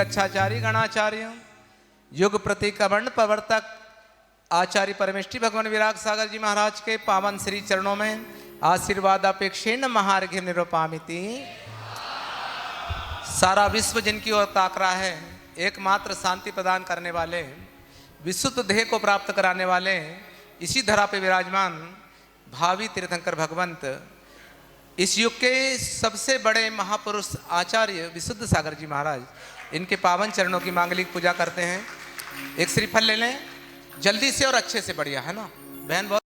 रक्षाचारी गणाचार्य युग प्रतीक वर्ण प्रवर्तक आचार्य परमेष्ठी भगवान विराग सागर जी महाराज के पावन श्री चरणों में आशीर्वाद अपेक्षेण महार्घ्य निरूपामिति। सारा विश्व जिनकी ओर ताक रहा है, एकमात्र शांति प्रदान करने वाले, विशुद्ध देह को प्राप्त कराने वाले, इसी धरा पे विराजमान भावी तीर्थंकर भगवंत, इस युग के सबसे बड़े महापुरुष आचार्य विशुद्ध सागर जी महाराज, इनके पावन चरणों की मांगलिक पूजा करते हैं। एक श्रीफल ले लें जल्दी से और अच्छे से, बढ़िया है ना बहन। बहुत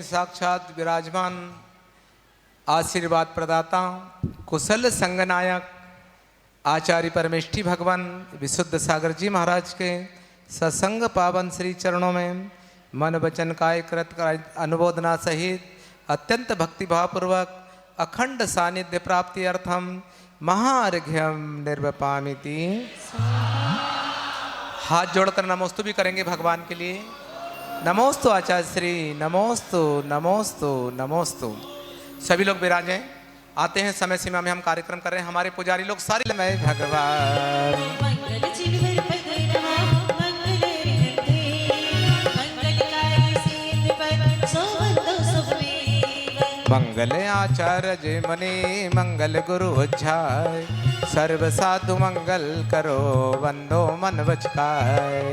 साक्षात विराजमान आशीर्वाद प्रदाता कुशल संगनायक आचार्य परमेष्ठी भगवान विशुद्ध सागर जी महाराज के सत्संग पावन श्री चरणों में मन वचन काय कृत अनुमोदना सहित अत्यंत भक्तिभावपूर्वक अखंड सानिध्य प्राप्ति अर्थम महार्घ्यम निर्वपामिति। हाथ जोड़कर नमोस्तु भी करेंगे भगवान के लिए। नमोस्तु आचार्य श्री, नमोस्तु नमोस्तु नमोस्तु। सभी लोग विराजें, आते हैं समय सीमा में हम कार्यक्रम कर रहे हैं। हमारे पुजारी लोग सारे मैं भगवान मंगल आचार्य जय मणि मंगल गुरु उज्जाय सर्व साधु मंगल करो वंदो मन बचकाय।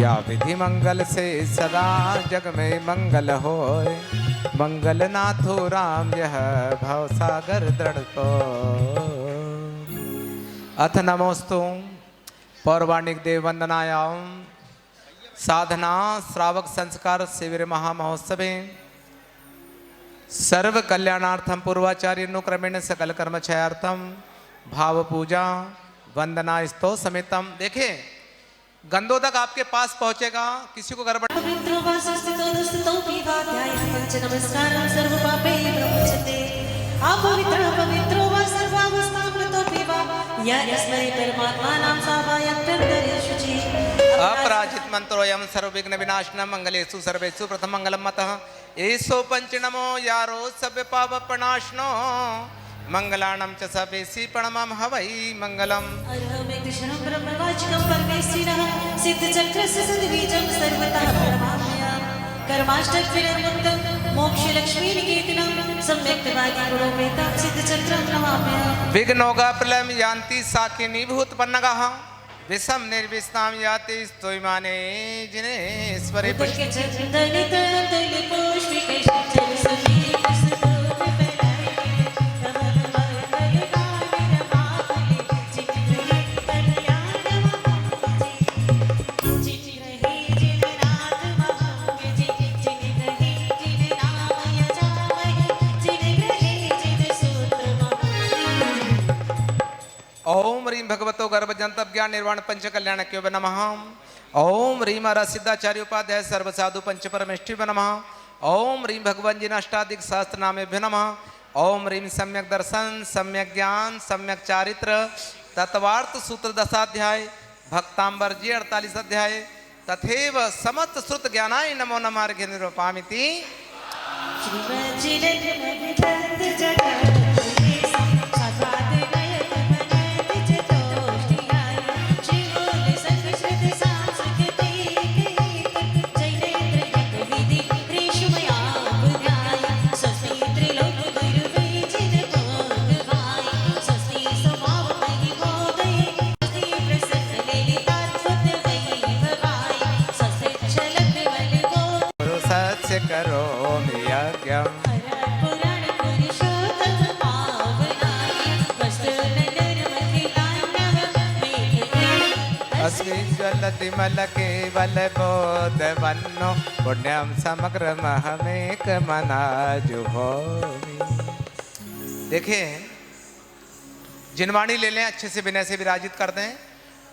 या विधि मंगल से सदा जग में मंगल होय मंगल नाथो राम यह भव सागर दृढ़ को। अथ नमोस्तु पौर्वाणिक देव वंदनायाम साधना श्रावक संस्कार शिविर महामहोत्सवे सर्व कल्याणार्थम पूर्वाचार्य अनुक्रमेण सकल कर्मक्षयार्थम भाव पूजा वंदना स्तो समेतम। देखे गंधोदक आपके पास पहुंचेगा, किसी को गड़बड़ अपराजित मंत्रोयम सर्वविघ्न विनाशनम मंगलेषु सर्वेषु प्रथम मंगलम मतः एसो पंचनमो यारो सभ्य पावपनाशनो मंगलाणं च सवेसी प्रणमं हवै मंगलम। अरहमे कृष्णं ब्रह्मवाचकं परमेश्वरः सिद्धचक्रस्य सद्बीजं सर्वतः परमात्मया कर्माष्टकविरमुक्तं मोक्षलक्ष्मीनिकेतनं सम्यक्तवादी गुणोपेतं सिद्धचक्रं नमाम्यहम्। विघ्नोगा प्रलयं यान्ति साकिनी भूतपन्नगः विषम निर्विष्णाम याति स्तोयमाने जिनेश्वरे ह्रीं भगवतो गर्भजंतव ज्ञान निर्वाण पंच कल्याणक्यो नमः। ओम ह्रीं महाराज सिद्धाचार्य उपाध्याय सर्वसाधु पंच परमेष्ठि नमः। ओम ह्रीं भगवान जी अष्टाधिक सहस्त्र नामेभ्यो नमः। ओम ह्रीं सम्यक दर्शन सम्यक ज्ञान सम्यक चारित्र तत्वार्थ सूत्र दशाध्याय भक्तांबर जी 48 अध्याय तथैव समस्त श्रुत ज्ञानाय नमो नमार्घ्य निरूपामिति। करो यज्ञम अस्मिज्वलति मल केवल बोध वन्नो पुण्यम समग्र महमेक मना जुहोमि। देखिए जिनवाणी ले लें, अच्छे से विनय से विराजित कर दें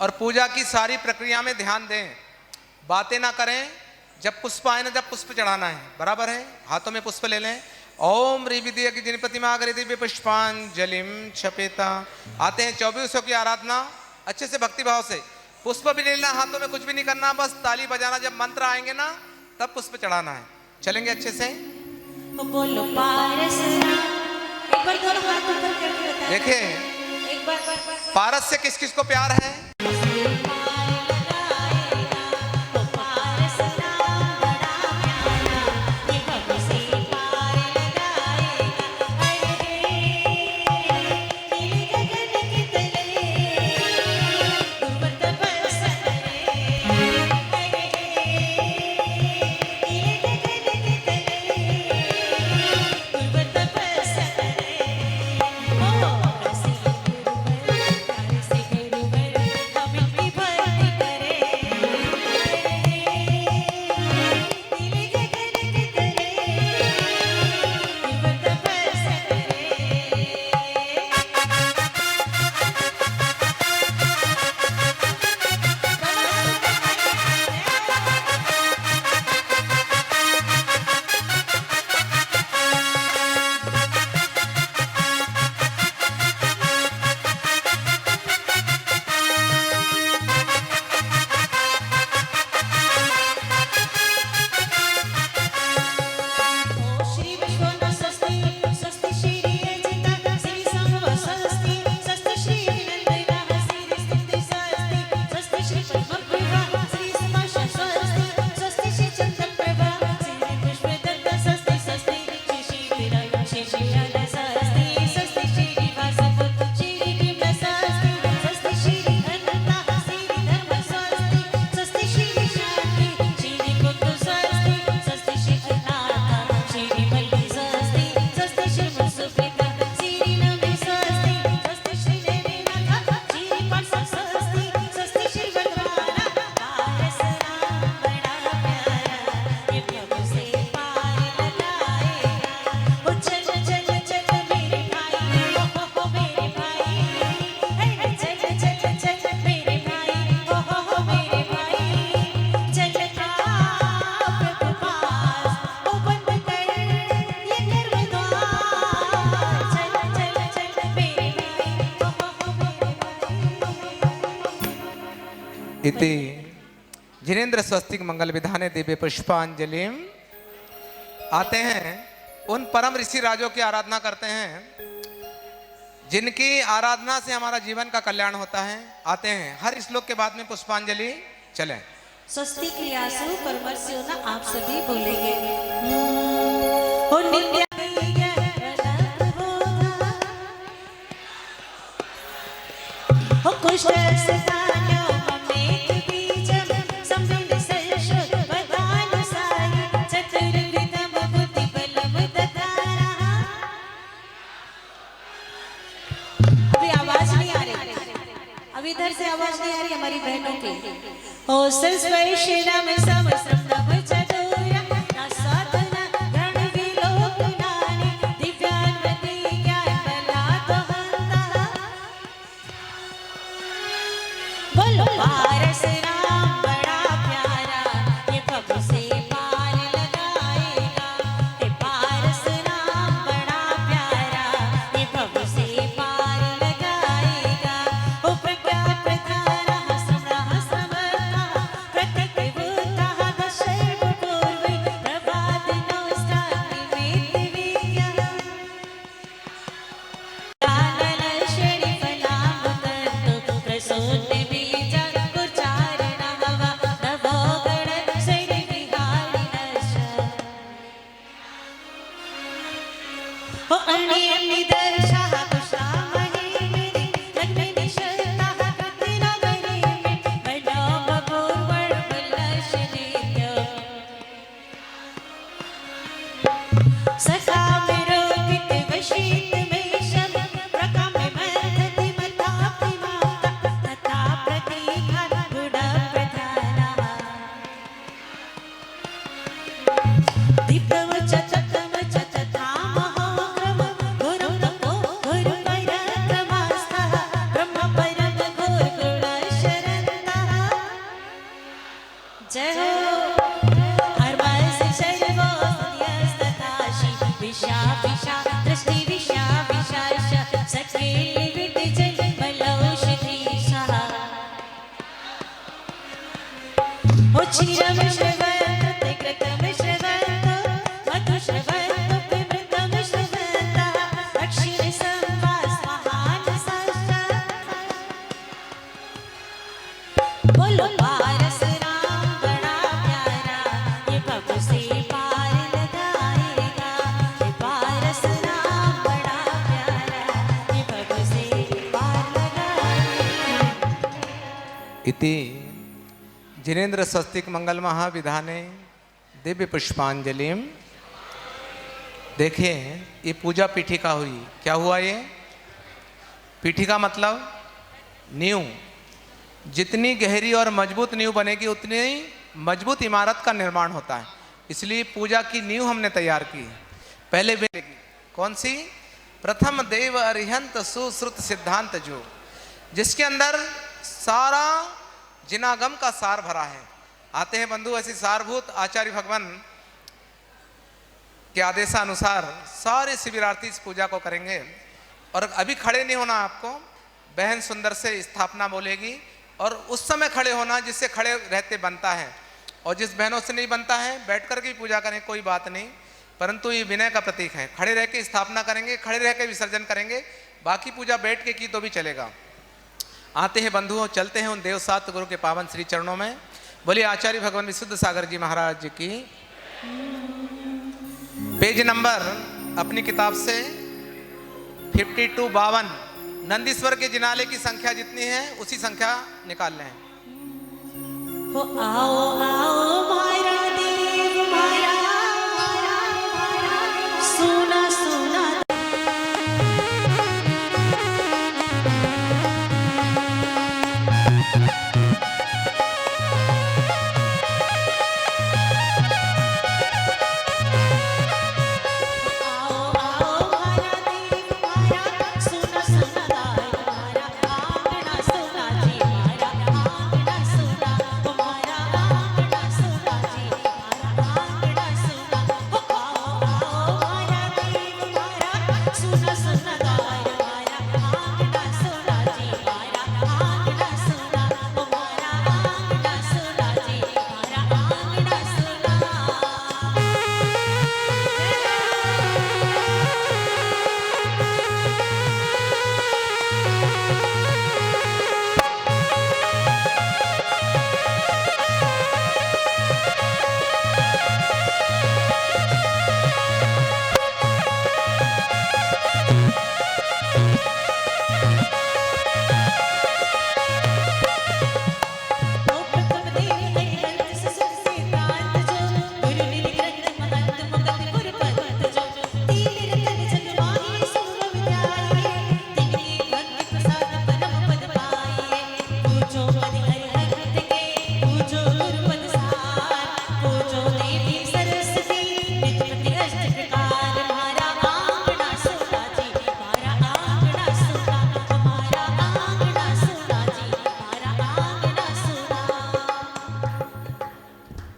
और पूजा की सारी प्रक्रिया में ध्यान दें, बातें ना करें। जब पुष्प आए ना, जब पुष्प चढ़ाना है, बराबर है, हाथों में पुष्प ले लें। ओम रिविद्य की जिन प्रतिमा करे दिव्य पुष्पांजलिम छपेता। आते हैं 2400 की आराधना, अच्छे से भक्ति भाव से पुष्प भी ले लेना, हाथों में कुछ भी नहीं करना, बस ताली बजाना। जब मंत्र आएंगे ना तब पुष्प चढ़ाना है। चलेंगे अच्छे से। बोलो पारस एक बार दोनों हाथ ऊपर करके बताएं। देखिए एक बार पारस से किस किस को प्यार है? इति जिनेन्द्र स्वस्तिक मंगल विधाने दिव्य पुष्पांजलि। आते हैं उन परम ऋषि राजों की आराधना करते हैं जिनकी आराधना से हमारा जीवन का कल्याण होता है। आते हैं हर श्लोक के बाद में पुष्पांजलि। चलें। स्वस्ति क्रियासु परमर्स्यो न आप सभी बोलेंगे। ओ नित्य ओ कुष्ठ इधर से आवाज नहीं आ रही हमारी बहनों की। ओ सस्वैश्यनम समसप्तम चतुरा न साधना गण विलोकनानि दिव्यान्वति ज्ञान बलात्हंता। जय हो अर्वास शर्वो सत्यस्तताशी विशा विशा दृष्टि विशा विशाश सखे विट जल बलौषधि सहा ओ क्षीरम श्रवंत कृतम श्रवंत मधु श्रवंत पिमृतम श्रवंत अक्षीर संवास महान सष्टा बोलो पारस राम बड़ा प्यारा ये भव से पार लगाएगा ये पारस राम बड़ा प्यारा ये भव से पार लगाएगा। इति जिनेन्द्र स्वस्तिक मंगल महाविधाने दिव्य पुष्पांजलिम। देखिए ये पूजा पीठिका हुई। क्या हुआ ये पीठिका मतलब नींव। जितनी गहरी और मजबूत नींव बनेगी उतनी मजबूत इमारत का निर्माण होता है। इसलिए पूजा की नींव हमने तैयार की है। पहले बनेगी कौन सी? प्रथम देव अरिहंत सुश्रुत सिद्धांत जो, जिसके अंदर सारा जिनागम का सार भरा है। आते हैं बंधु, ऐसी सारभूत आचार्य भगवान के आदेशानुसार सारे शिविरार्थी इस पूजा को करेंगे। और अभी खड़े नहीं होना आपको, बहन सुंदर से स्थापना बोलेगी और उस समय खड़े होना जिससे खड़े रहते बनता है, और जिस बहनों से नहीं बनता है बैठ कर के पूजा करें, कोई बात नहीं, परंतु ये विनय का प्रतीक है। खड़े रह के स्थापना करेंगे, खड़े रह के विसर्जन करेंगे, बाकी पूजा बैठ के की तो भी चलेगा। आते हैं बंधुओं, चलते हैं उन देवसात गुरु के पावन श्री चरणों में। बोलिए आचार्य भगवान विशुद्ध सागर जी महाराज जी की। पेज नंबर अपनी किताब से 5252 नंदीश्वर के जिनाले की संख्या जितनी है उसी संख्या निकाल लें। हो आओ आओ मारा देव मारा सुना सुना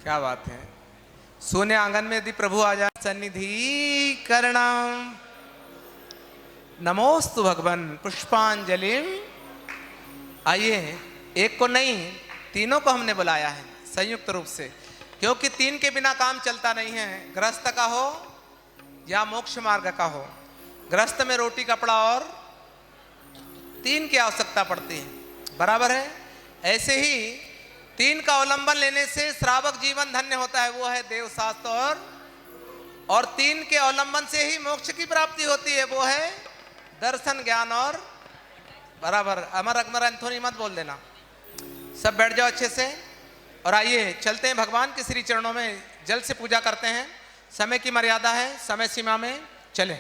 क्या बात है। सोने आंगन में यदि प्रभु आ जाए सन्निधि करणाम नमोस्तु भगवन पुष्पांजलि। आइए, एक को नहीं तीनों को हमने बुलाया है संयुक्त रूप से, क्योंकि तीन के बिना काम चलता नहीं है। गृहस्थ का हो या मोक्ष मार्ग का हो, गृहस्थ में रोटी कपड़ा और तीन की आवश्यकता पड़ती है, बराबर है। ऐसे ही तीन का अवलंबन लेने से श्रावक जीवन धन्य होता है, वो है देव शास्त्र और और 3 के अवलंबन से ही मोक्ष की प्राप्ति होती है, वो है दर्शन, ज्ञान और बराबर। अमर अकबर एंथोनी मत बोल देना। सब बैठ जाओ अच्छे से और आइए चलते हैं भगवान के श्री चरणों में, जल से पूजा करते हैं। समय की मर्यादा है, समय सीमा में चलें।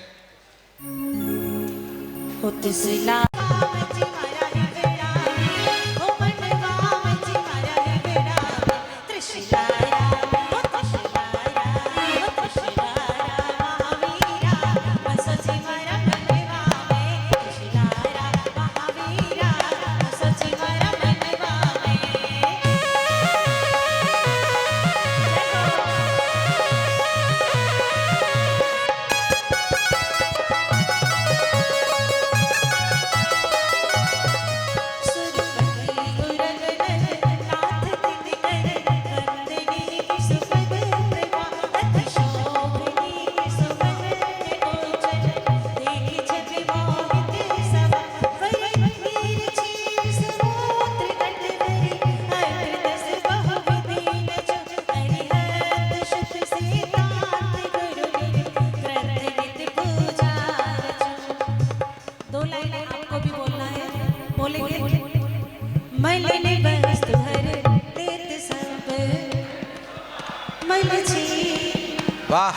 वाह,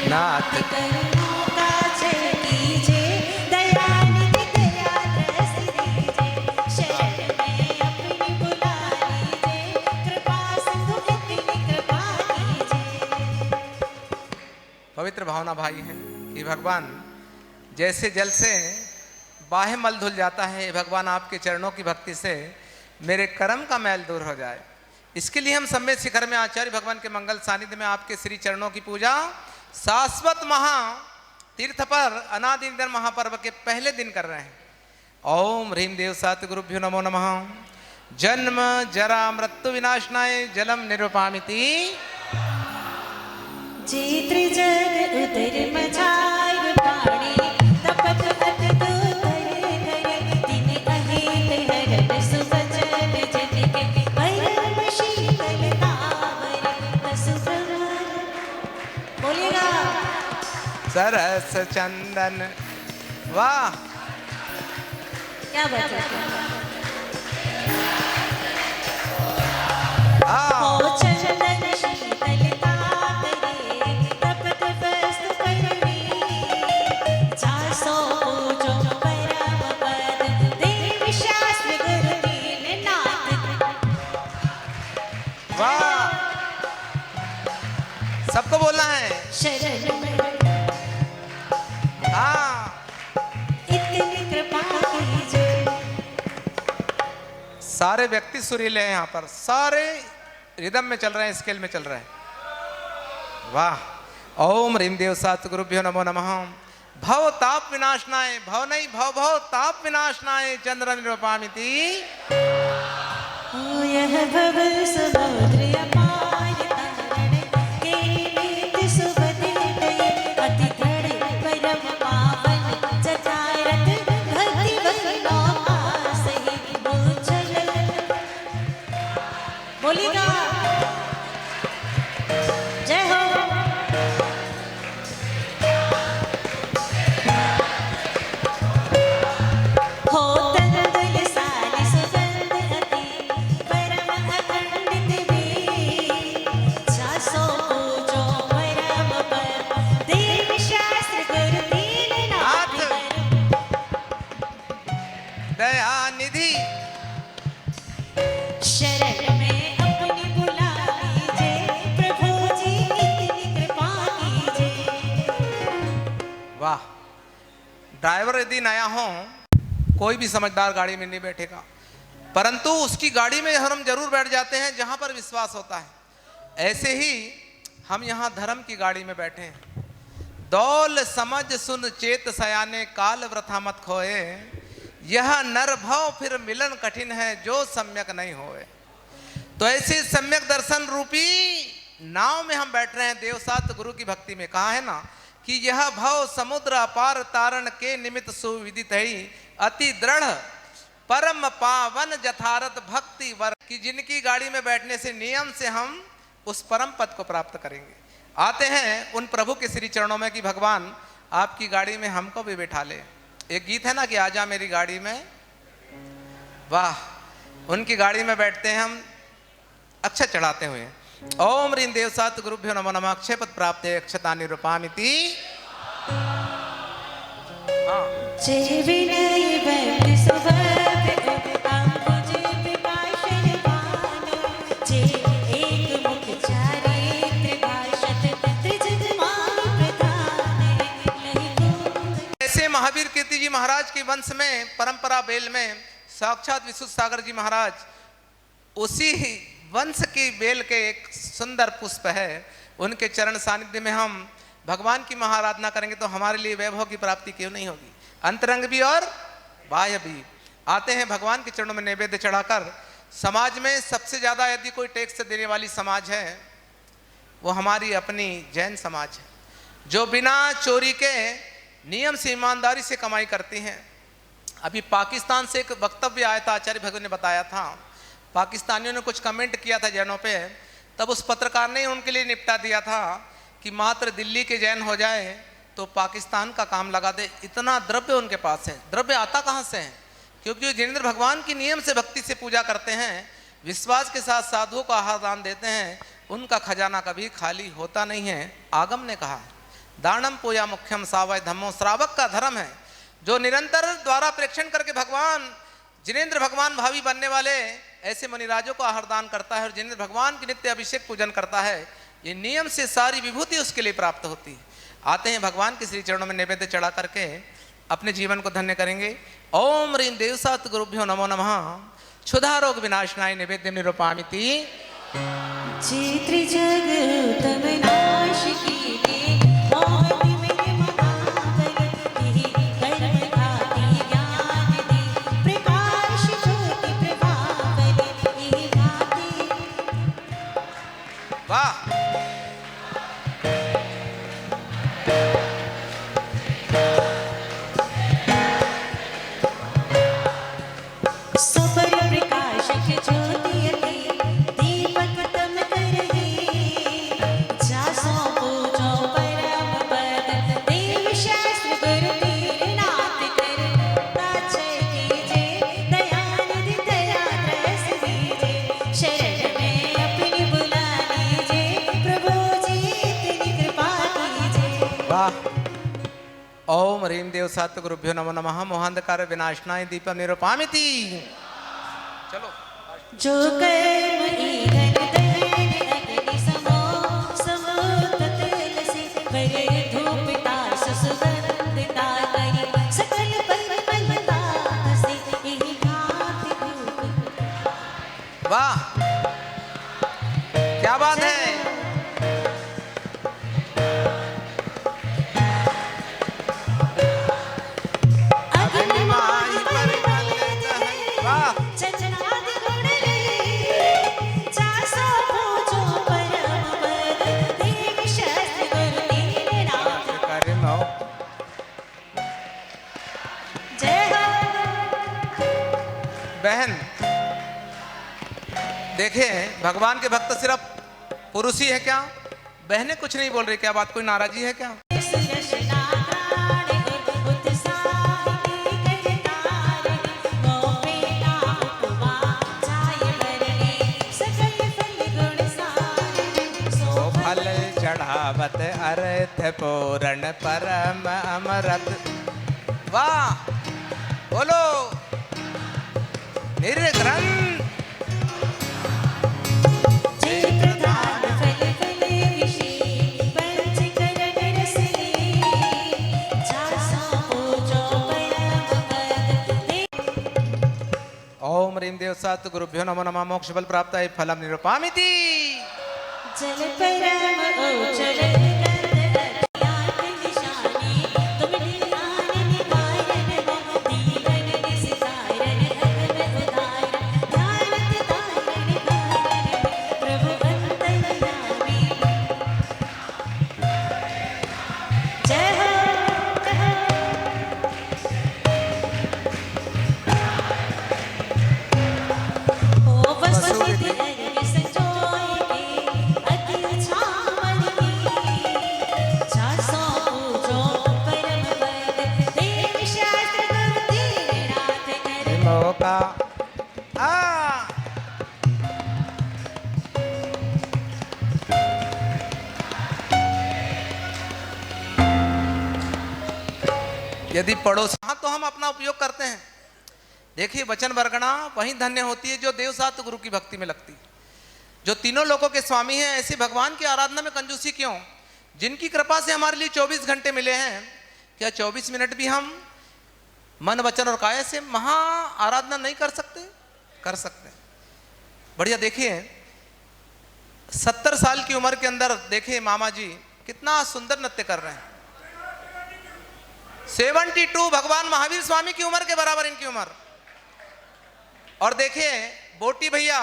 नाथ पवित्र भावना भाई है कि भगवान जैसे जल से बाह्य मल धुल जाता है, भगवान आपके चरणों की भक्ति से मेरे कर्म का मैल दूर हो जाए। इसके लिए हम सम्मेद शिखर में आचार्य भगवान के मंगल सानिध्य में आपके श्री चरणों की पूजा शाश्वत महा तीर्थ पर अनादि निधन महापर्व के पहले दिन कर रहे हैं। ओम ह्रीम देव सात गुरुभ्यो नमो नमः। जन्म जरा मृत्यु विनाशनाय जलम निर्वपामिति। जेत्र जग उदर मचाय पाणी तपत अत दूतर धरे दिन अहित हरत सुवचन जन के परम शीतल तावर असुप्रभार। बोलिएगा सरस चंदन। वाह, क्या बात है। हाँ, चंदन शीतल सबको बोलना है शरण में। हाँ, इतनी कृपा कीजिए। सारे व्यक्ति सुरीले हैं यहाँ पर, सारे रिदम में चल रहे हैं, स्केल में चल रहे हैं। वाह। ओम ह्रीम देव सात गुरुभ्यो नमो नमः। भव ताप विनाशनाय, भव नहीं भव भव ताप विनाशनाय चंद्र निरूपामिति। ओ यह भव समुद्र अपार तारण के नीत सुबदित अति दृढ़ परम पावन जतारत भक्ति वैनो आसहि बोचल। बोलिएगा जय हो। दयानिधि शरण में अपनी बुला लीजिए प्रभु जी, इतनी कृपा कीजिए। वाह। ड्राइवर यदि नया हो, कोई भी समझदार गाड़ी में नहीं बैठेगा, परंतु उसकी गाड़ी में हम जरूर बैठ जाते हैं जहां पर विश्वास होता है। ऐसे ही हम यहाँ धर्म की गाड़ी में बैठे हैं। दौल समझ सुन चेत सयाने काल वृथा मत खोए, यह नर भव फिर मिलन कठिन है जो सम्यक नहीं होए। तो ऐसे सम्यक दर्शन रूपी नाव में हम बैठ रहे हैं देवसात गुरु की भक्ति में। कहा है ना कि यह भव समुद्र अपार तारण के निमित्त सुविदित है, अति दृढ़ परम पावन जथारथ भक्ति वर कि जिनकी गाड़ी में बैठने से नियम से हम उस परम पद को प्राप्त करेंगे। आते हैं उन प्रभु के श्री चरणों में कि भगवान आपकी गाड़ी में हमको भी बैठा ले। एक गीत है ना कि आजा मेरी गाड़ी में, वाह, उनकी गाड़ी में बैठते हैं हम अक्षत चढ़ाते हुए। ओम ह्रीं देव सात गुरुभ्यो नमो नमः अक्षय पद प्राप्त अक्षता निरूपामिति। जय विनय बंद सुभग अंकुज विभाषण भानु, जय एक मुख चारित्र भाषत त्रिजग मान प्रधान नहीं को। ऐसे महावीर कीर्ति जी महाराज के वंश में परंपरा बेल में साक्षात विशुद्ध सागर जी महाराज, उसी वंश की बेल के एक सुंदर पुष्प है। उनके चरण सानिध्य में हम भगवान की महाआराधना करेंगे तो हमारे लिए वैभव की प्राप्ति क्यों नहीं होगी, अंतरंग भी और बाह्य भी। आते हैं भगवान के चरणों में नैवेद्य चढ़ाकर। समाज में सबसे ज़्यादा यदि कोई टैक्स देने वाली समाज है वो हमारी अपनी जैन समाज है, जो बिना चोरी के नियम से ईमानदारी से कमाई करती हैं। अभी पाकिस्तान से एक वक्तव्य आया था, आचार्य भगवान ने बताया था, पाकिस्तानियों ने कुछ कमेंट किया था जैनों पे, तब उस पत्रकार ने उनके लिए निपटा दिया था कि मात्र दिल्ली के जैन हो जाए तो पाकिस्तान का काम लगा दे। इतना द्रव्य उनके पास है। द्रव्य आता कहाँ से है? क्योंकि जिनेंद्र भगवान की नियम से भक्ति से पूजा करते हैं, विश्वास के साथ साधुओं को आहार दान देते हैं, उनका खजाना कभी खाली होता नहीं है। आगम ने कहा दानम पोया मुख्यम सावय धम्मो, श्रावक का धर्म है जो निरंतर द्वारा प्रेक्षण करके भगवान जिनेंद्र भगवान भावी बनने वाले ऐसे मुनिराजों को आहार दान करता है और जिनेंद्र भगवान की नित्य अभिषेक पूजन करता है। ये नियम से सारी विभूति उसके लिए प्राप्त होती है। आते हैं भगवान के श्री चरणों में नैवेद्य चढ़ा करके अपने जीवन को धन्य करेंगे। ओम ह्रीं देव सात गुरुभ्यो नमो नमः क्षुधा रोग विनाशनाय नैवेद्य निरूपामिति। त्रिजग उत्तम नाश कीजिए, मोहति मेरे महाबल, यही कर्म खाती ज्ञान दी, प्रकाश ज्योति प्रभावल, यही भांति। वाह, सुपर प्रकाशक ज्योति अति, दीपक तम करहि, जासो पूजो परम पद, देव शास्त्र गुरु तीर नाथ कर, ताक्षय कीजिए दयानिधि दया रस दीजिए, शरण में अपनी बुला लीजिए, प्रभु जी इतनी कृपा कीजिए। वाह। ओम ह्रीं देव सात गुरुभ्यो नमो नमः मोहांधकार विनाशनाय दीपम निरूपामिति। चलो। जो कर्म ईंधन दहन अग्नि समो, समो ततल से बरे धूप तास सुगंधिता करी, सकल पल पल ताप से यही भांति धूप। वाह, क्या बात है। अग्निमादि परिमल दहन, वाह। चंचनादि गुण ले, जासो पूजो परम पद, देव शास्त्र गुरु तीर नाथ। कर्मो। जय हो। बहन देखिए, भगवान के भक्त सिर्फ पुरुष ही है क्या? बहनें कुछ नहीं बोल रही, क्या बात, कोई नाराजी है क्या? फल चढ़ावत अर्थ पूर्ण परम अमरत। वाह, बोलो निर्ग्रंथ। ओम ह्रीं देव सात गुरुभ्यो नमो नमः मोक्ष बल प्राप्त है फलम निरूपामिति। जल परम ओचल गंध अज्ञात निशानी, तुम निधान निवारण मम दीवन निस्तारण, अगम उदारण ध्यानत तारण कारण, प्रभु अंतर्यामी। जय हो, जय हो। ओ वसुदेव यदि पड़ोस, हाँ तो हम अपना उपयोग करते हैं। देखिए वचन वर्गणा वही धन्य होती है जो देवसात गुरु की भक्ति में लगती है, जो तीनों लोकों के स्वामी हैं। ऐसे भगवान की आराधना में कंजूसी क्यों? जिनकी कृपा से हमारे लिए 24 घंटे मिले हैं, क्या 24 मिनट भी हम मन वचन और काया से महा आराधना नहीं कर सकते? कर सकते हैं। बढ़िया। देखिए 70 साल की उम्र के अंदर देखिए मामा जी कितना सुंदर नृत्य कर रहे हैं। 72 भगवान महावीर स्वामी की उम्र के बराबर इनकी उम्र। और देखिए बोटी भैया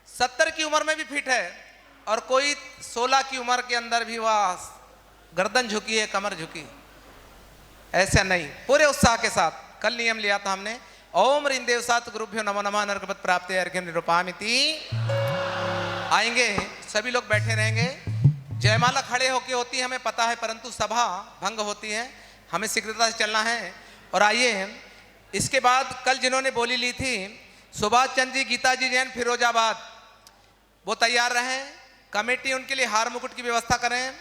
70 की उम्र में भी फिट है, और कोई 16 की उम्र के अंदर भी वह गर्दन झुकी है, कमर झुकी। ऐसा नहीं, पूरे उत्साह के साथ। कल नियम लिया था हमने, ओम ह्रीं देवसात गुरुभ्यो नमो नमः नरकपत प्राप्ते अर्घ्यं निरूपामिति। आएंगे सभी लोग बैठे रहेंगे। जयमाला खड़े होके होती है हमें पता है, परंतु सभा भंग होती है, हमें शीघ्रता से चलना है। और आइए इसके बाद कल जिन्होंने बोली ली थी, सुभाष चंद्र जी, गीता जी जैन फिरोजाबाद, वो तैयार रहें। कमेटी उनके लिए हार मुकुट की व्यवस्था करें।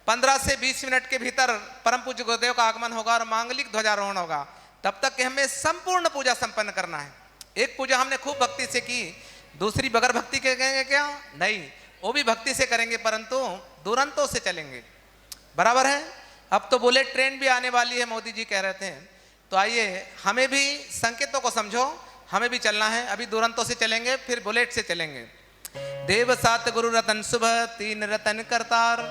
15 से 20 मिनट के भीतर परम पूज्य गुरुदेव का आगमन होगा और मांगलिक ध्वजारोहण होगा। तब तक के हमें संपूर्ण पूजा संपन्न करना है। एक पूजा हमने खूब भक्ति से की, दूसरी बगैर भक्ति के करेंगे क्या? नहीं, वो भी भक्ति से करेंगे, परंतु दुरंतों से चलेंगे। बराबर है। अब तो बुलेट ट्रेन भी आने वाली है, मोदी जी कह रहे थे। तो आइए हमें भी संकेतों को समझो, हमें भी चलना है। अभी दुरंतों से चलेंगे, फिर बुलेट से चलेंगे। देव सात गुरु रतन सुबह, तीन रतन करतार,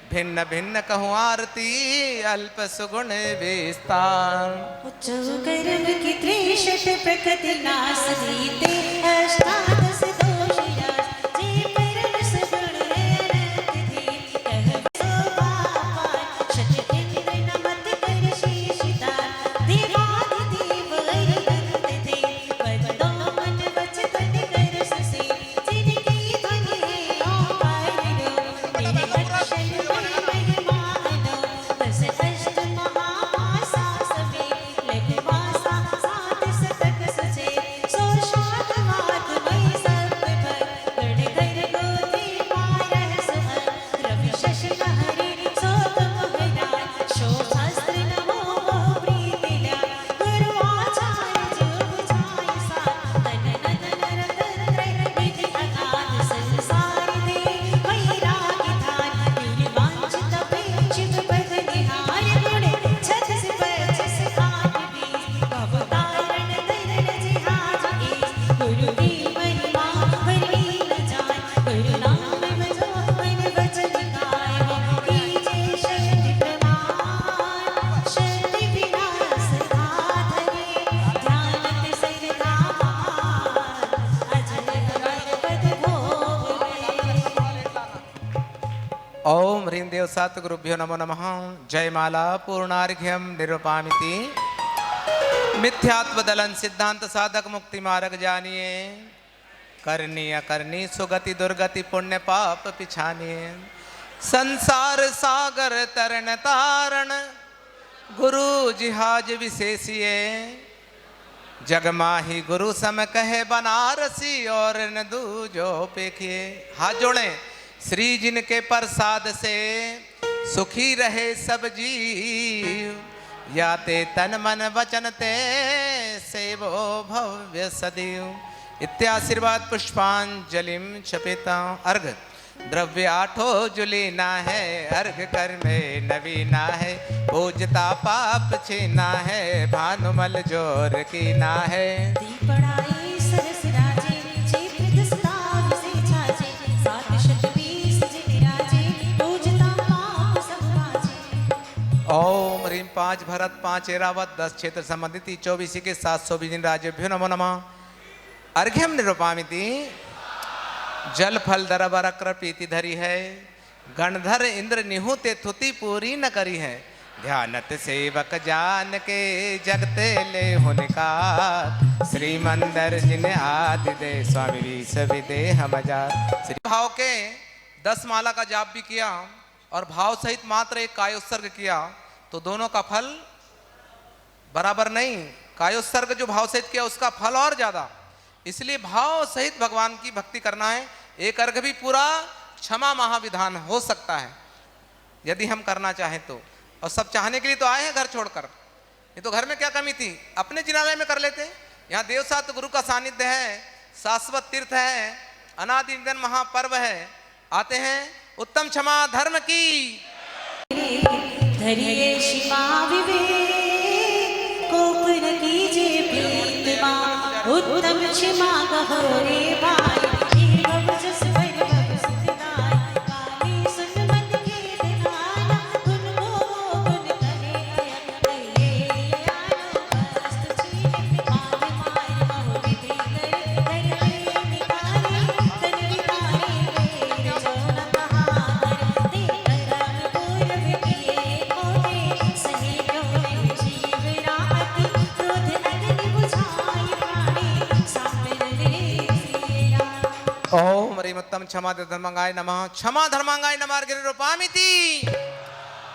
भिन्न भिन्न कहूँ आरती, अल्प सुगुण विस्तार। उच्चव कर्म की त्रिशत प्रकृति नाश रीते, अष्टादश दोष यास, जे परम सगुण रत थे, कह सोपापार, शत इंद्र नमत कर शीशितार, देवादिदेव अरिहंत थे, बदो मन वच तन कर ससे, जिनकी ध्वनि है ओंकार लो, तेरे लक्षण में महिमानो, दस अष्ट महामासा समे, लघुमासा सात शतक सचे, सो शातवात मई सब भर, गण घर गोत्री पारह सुहर, रवि शशि लहरी सो तुम हराय, शोभास्त्र नमो मोह प्रीति ल्या, गुरु आचार्य जो बुझाई सार, तन नदन रतन त्रय विधि अगाध, संसार दे वैराग्य धार, निर्वांछित अपेक्षित पद निहार, गुण छत से पचस आठ बीस, भव तारण तरण जिहाज ईस, गुरु की महिमा हरि न जाय, गुरु नाम भजो मन वचन गाय, कीजे शक्ति प्रमाण, शक्ति विनाश साधने, ध्यानत सरदा मान, अजर अमर पद भोग ओम ह्रीं देवसात गुरुभ्यो नमो नमः। जयमाला पूर्णार्घ्यम निरूपामिति। मिथ्यात्व दलन सिद्धांत साधक मुक्ति मार्ग जानिए, करनी अकरनी सुगति दुर्गति पुण्य पाप पिछानिए, संसार सागर तरन तारण, गुरु जिहाज विशेषिए, जग माही गुरु सम कहे बनारसी, और न दूजो पेखिए। हाथ जोड़ें। श्री जिनके प्रसाद से सुखी रहे सब जीव, याते तन मन वचन ते सेवो भव्य सदैव। इत्याशीर्वाद पुष्पांजलिम क्षपिता। अर्घ द्रव्य आठो जुलीना है, अर्घ कर में नवीना है, पूजता पाप छीना है, भानुमल जोर कीना है। दीपड़ाई सरस राजे, क्षेत्र दसता विसे छाजे, सात शत बीस जिन राजे, पूजता पाप सब बाजे। ओम ह्रीं 5 भरत 5 एरावत 10 क्षेत्र संबंधित 24 के 720 दिन राज्यभ्यो नमो नमः। अर्घ्यम निरूपामिति। जल फल दर बर प्रीति धरी है, गणधर इंद्र निहुते थुति पूरी न करी है, ध्यानत सेवक जान के जगते ले हुनकार, श्री मंदिर जिन आदि दे स्वामी विष विदे हम हजार। श्री भाव के 10 माला का जाप भी किया और भाव सहित मात्र एक कायोत्सर्ग किया, तो दोनों का फल बराबर नहीं। कायोत्सर्ग जो भाव सहित किया उसका फल और ज्यादा, इसलिए भाव सहित भगवान की भक्ति करना है। एक अर्घ भी पूरा क्षमा महाविधान हो सकता है यदि हम करना चाहें तो। और सब चाहने के लिए तो आए हैं घर छोड़कर। ये तो घर में क्या कमी थी, अपने जिनालय में कर लेते। यहाँ देवसात गुरु का सानिध्य है, शाश्वत तीर्थ है, अनादि दिन महापर्व है। आते हैं उत्तम क्षमा धर्म की। धरिए क्षमा विवेक, कोप न कीजिए प्रीतमा, उत्तम क्षमा कहो रे भाई, ये भव जस भर भव सुखदाई, काली सुन मन के दिखाना, गुण गो गुण कहे कहे आनो वस्तु छीने, मार मार बहु विधि कर, कर निकाले तन विकारे वेद जो न कहा कर, दे करम पूर्व किए खोटे, सही क्यों जीव राति, क्रोध अग्नि बुझाई प्राणी, सामर रे ओम ह्रीम उत्तम क्षमा धर्मांगाय नमः। क्षमा धर्मांगाय नमः गिरिरूपामिति।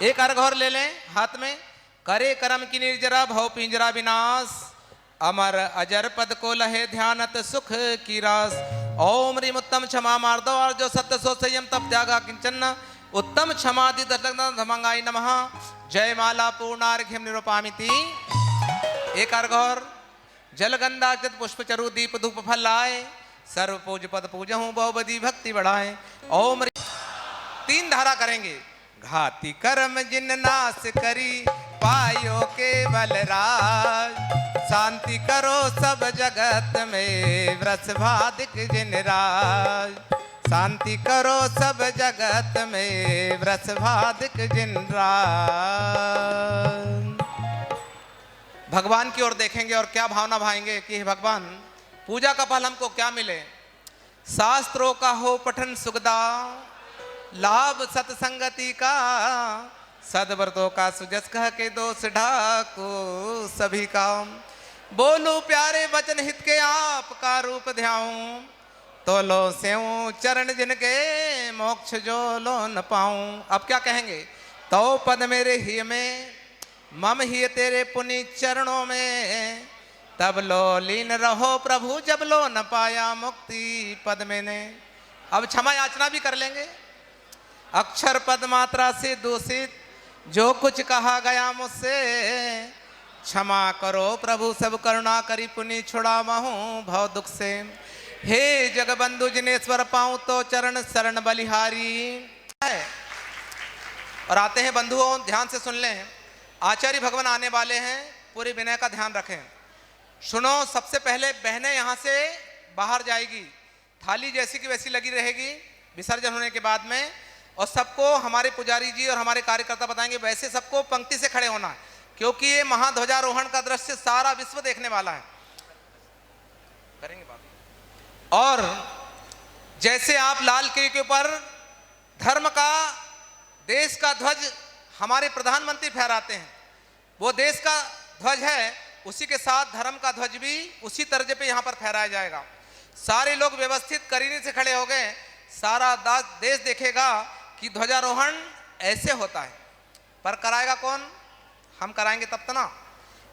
एक अर्घ और ले लें हाथ में। करे कर्म की निर्जरा भव पिंजरा विनाश, अमर अजर पद को लहे ध्यानत सुख की रास। ओम ह्रीम उत्तम क्षमा मार्दव और जो सत्य सो संयम तप त्यागा किंचन, उत्तम क्षमादि धर्मांगाय नमः। जय माला पूर्णार्घ्यम निरूपामिति। एक अर्घ और। जल गंधाक्षत पुष्प चरु दीप धूप फल लाए, सर्व पूज पद पूजहूँ बहुबदी भक्ति बढ़ाए। ओम तीन धारा करेंगे। घाती कर्म जिन नाश करी, पायो केवल राज, शांति करो सब जगत में, व्रस भादिक जिन राज, शांति करो सब जगत में, व्रस भादिक जिन राज। भगवान की ओर देखेंगे और क्या भावना भाएंगे कि हे भगवान, पूजा का फल हमको क्या मिले। शास्त्रों का हो पठन सुखदा, लाभ सत्संगति का, सदव्रतों का सुजस कह के दोष ढाको सभी का। बोलू प्यारे वचन हित के आपका रूप ध्याऊं, तो लो सेऊं चरण जिनके, मोक्ष जो लो न पाऊं। अब क्या कहेंगे। तो पद मेरे ही में, मम ही तेरे पुनीत चरणों में, तब लो लीन रहो प्रभु जब लो न पाया मुक्ति पद मैंने। अब क्षमा याचना भी कर लेंगे। अक्षर पद मात्रा से दूषित जो कुछ कहा गया मुझसे, क्षमा करो प्रभु सब करुणा करी, पुनि छुड़ावहूँ भव दुख से। हे जगबंधु जिनेश्वर पाऊँ तो चरण शरण बलिहारी है। और आते हैं बंधुओं, ध्यान से सुन लें। आचार्य भगवान आने वाले हैं, पूरे विनय का ध्यान रखें। सुनो, सबसे पहले बहनें यहाँ से बाहर जाएगी, थाली जैसी की वैसी लगी रहेगी विसर्जन होने के बाद में। और सबको हमारे पुजारी जी और हमारे कार्यकर्ता बताएंगे, वैसे सबको पंक्ति से खड़े होना है, क्योंकि ये महाध्वजारोहण का दृश्य सारा विश्व देखने वाला है। करेंगे बात। और जैसे आप लाल किले के ऊपर धर्म का, देश का ध्वज हमारे प्रधानमंत्री फहराते हैं, वो देश का ध्वज है, उसी के साथ धर्म का ध्वज भी उसी तर्ज पे यहाँ पर फहराया जाएगा। सारे लोग व्यवस्थित करीने से खड़े हो गए, सारा देश देखेगा कि ध्वजारोहण ऐसे होता है। पर कराएगा कौन? हम कराएंगे तब तो ना।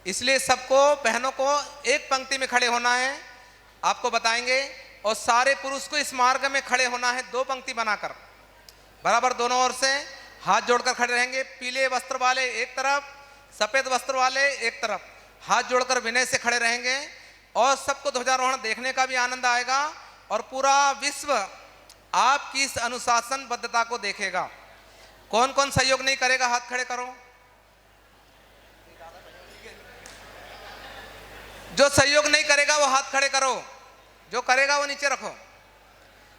इसलिए सबको, बहनों को एक पंक्ति में खड़े होना है, आपको बताएंगे। और सारे पुरुष को इस मार्ग में खड़े होना है, दो पंक्ति बनाकर बराबर दोनों ओर से हाथ जोड़कर खड़े रहेंगे। पीले वस्त्र वाले एक तरफ, सफेद वस्त्र वाले एक तरफ, हाथ जोड़कर विनय से खड़े रहेंगे। और सबको ध्वजारोहण देखने का भी आनंद आएगा और पूरा विश्व आपकी इस अनुशासनबद्धता को देखेगा। कौन कौन सहयोग नहीं करेगा, हाथ खड़े करो। जो सहयोग नहीं करेगा वो हाथ खड़े करो, जो करेगा वो नीचे रखो।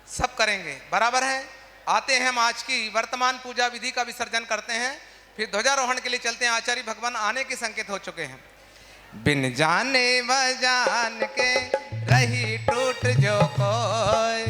सब करेंगे, बराबर है। आते हैं हम आज की वर्तमान पूजा विधि का विसर्जन करते हैं, फिर ध्वजारोहण के लिए चलते हैं। आचार्य भगवान आने के संकेत हो चुके हैं। बिन जाने बजान के रही टूट जो कोई,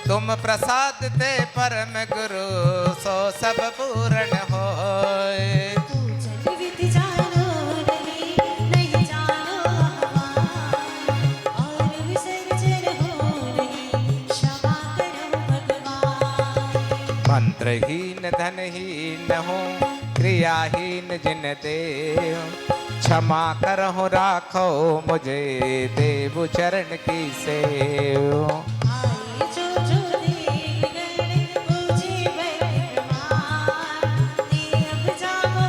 तुम प्रसाद ते परम गुरु सो सब पूर्ण होय। पूजन विधि जानो नहीं, नहीं जानो भगवान, और विसर्जन हो नहीं, क्षमा करो भगवान। मंत्रहीन धनहीन हूँ, क्रियाहीन जिन देव, क्षमा करहु राखो मुझे देव चरण की सेव। आए जो देवगण पूजे बलवान, देव जागो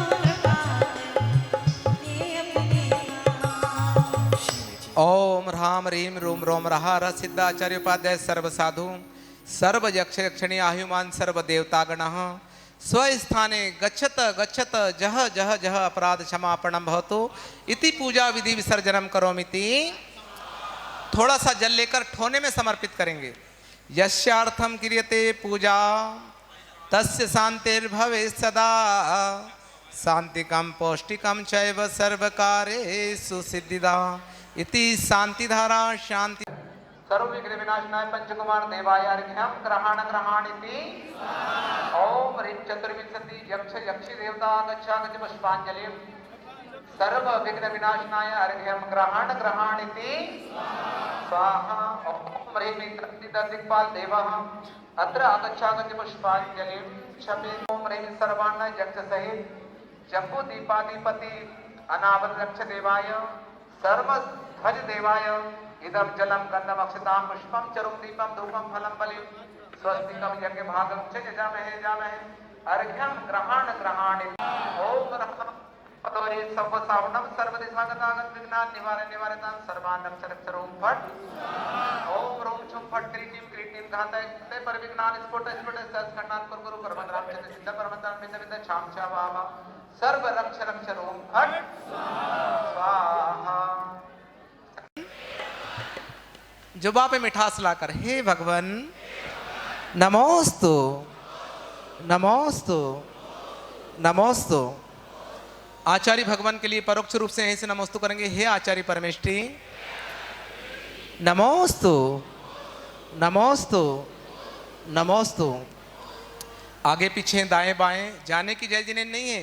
रोम रहा रस सिद्ध आचार्य उपाध्याय सर्व साधु सर्व यक्ष यक्षिणी आयुमान सर्व देवतागण स्वस्थाने गच्छत गच्छत जह जह जह अपराध क्षमापणम भवतु इति पूजा विधि विसर्जनम करोमिति। थोड़ा सा जल लेकर ठोने में समर्पित करेंगे। यस्यार्थम क्रियते पूजा तस्य शांतिर्भवे सदा शांतिकम पौष्टिकम चैव सर्वकारेषु सिद्धिदा इति शांतिधारा शांति सर्व विघ्न विनाशनाय पंचकुमार देवाय अर्घ्यम ग्रहण ग्रहणीति। ओम ह्रीं चतुर्विंशति यक्ष यक्षि देवता गच्छ पुष्पांजलिं सर्व विघ्न विनाशनाय अर्घ्यम ग्रहण ग्रहणीति स्वाहा। ओम ह्रीं दिक्पाल देवः अत्र आगच्छ पुष्पांजलिं क्षमे। ओम ह्रीं सर्वान्न यक्ष सहित जम्बू दीपाधिपति अनावत रक्ष देवाय सर्व ध्वज देवाय इदम जलम गंधम अक्षताम पुष्पम चरुम दीपम धूपम फलम बलिम स्वस्तिकम यज्ञ भागम च जामहे अर्घ्यम ग्रहण ग्रहण। ओम पतोरे सर्व सावनम सर्व दिशागतागत विघ्नान निवारतां सर्वान् रक्ष रक्ष रोम फट। ओम रोम छुम फट क्रीटिम घातय ते पर विघ्नान स्फुट सस खंडान गुरु परमद्राम चंद सिद्ध परमद्राम बिंद बिंद छाम छा वावा सर्व रक्ष रक्ष रोम फट स्वाहा। जुबा पे मिठास लाकर हे भगवान नमोस्तु नमोस्तु नमोस्तु। आचार्य भगवान के लिए परोक्ष रूप से यहीं से नमोस्तु करेंगे। हे आचार्य परमेष्ठी नमोस्तु नमोस्तु नमोस्तु। आगे पीछे दाएं बाएं जाने की जय जिनेन्द्र नहीं है।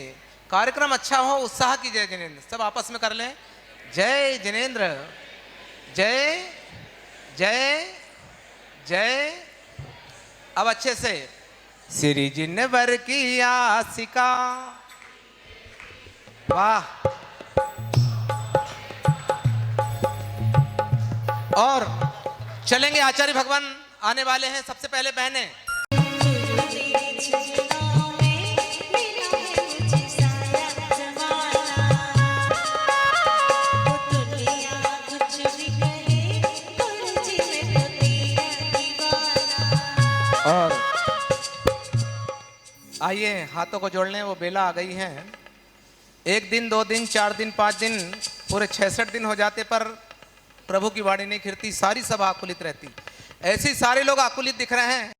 कार्यक्रम अच्छा हो उत्साह की जय जिनेन्द्र। सब आपस में कर लें जय जिनेन्द्र जय जय जय। अब अच्छे से श्री जिनवर की आशिका वाह। और चलेंगे आचार्य भगवान आने वाले हैं। सबसे पहले बहनें और आइए हाथों को जोड़ लें। वो बेला आ गई है। 1 दिन 2 दिन 4 दिन 5 दिन पूरे 66 दिन हो जाते पर प्रभु की वाणी नहीं खिरती। सारी सभा आकुलित रहती। ऐसे सारे लोग आकुलित दिख रहे हैं।